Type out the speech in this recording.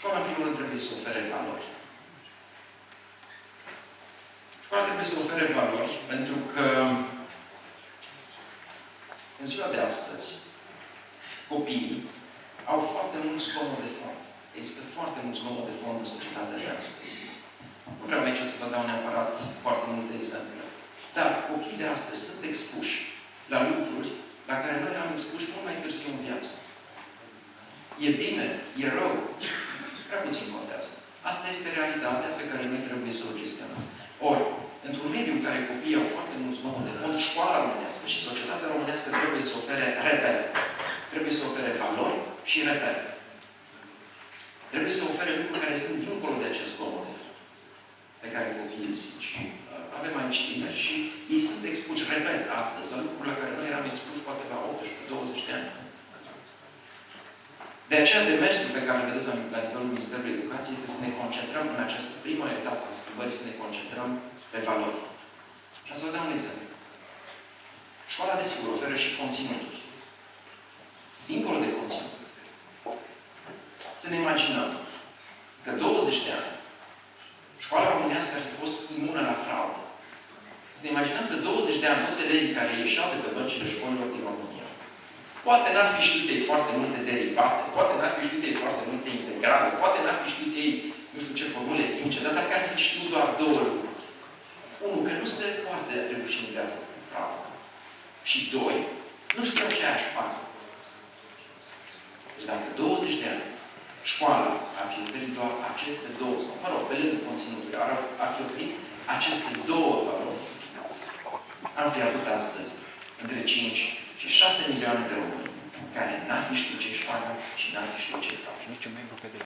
Școala, în primul rând, trebuie să ofere valori. Școala trebuie să ofere valori pentru că în ziua de astăzi copiii au foarte mult zgomot de fond. Există foarte mult zgomot de fond în societatea de astăzi. Nu vreau aici să vă dau neapărat foarte multe exemple. Dar copiii de astăzi sunt expuși la lucruri la care noi am expuși mult mai târziu în viață. E bine, e rău, prea puțin contează. Asta este realitatea pe care noi trebuie să o gestionăm. Ori, într-un mediu în care copiii au foarte mult zgomot de fond, școala românească și societatea românească trebuie să ofere repere. Trebuie să ofere valori și repere. Trebuie să ofere lucruri care sunt dincolo de acest zgomot de fond pe care copiii îl simt. Și avem aici tineri și ei sunt expuși, repet, astăzi, la lucruri la care noi eram expuși poate la 18-20 de ani. De aceea, demersul pe care îl vedeți la nivelul Ministerului Educației este să ne concentrăm în această primă etapă a schimbării, să ne concentrăm pe valori. Și să vă dau un exemplu. Școala, desigur, oferă și conținuturi. Dincolo de conținuturi. Să ne imaginăm că 20 de ani școala românească ar fi fost imună la fraudă. Să ne imaginăm că 20 de ani toți elevii care ieșeau de pe băncile școlilor din România, poate n-ar fi știut ei foarte multe derivate, poate n-ar fi știut ei foarte multe integrale, poate n-ar fi știut ei nu știu ce formule chimice, dar dacă ar fi știut doar două lucruri. Unu, că nu se poate reuși în viață cu fraudă. Și doi, nu știu aceeași parte. Deci dacă 20 de ani școala ar fi oferit doar aceste două, sau, mă rog, pe lângă conținutul, ar fi oferit aceste două valori, am fi avut astăzi între 5 și 6 milioane de români care n-ar fi știut ce-și facă și n-ar fi știut ce fac.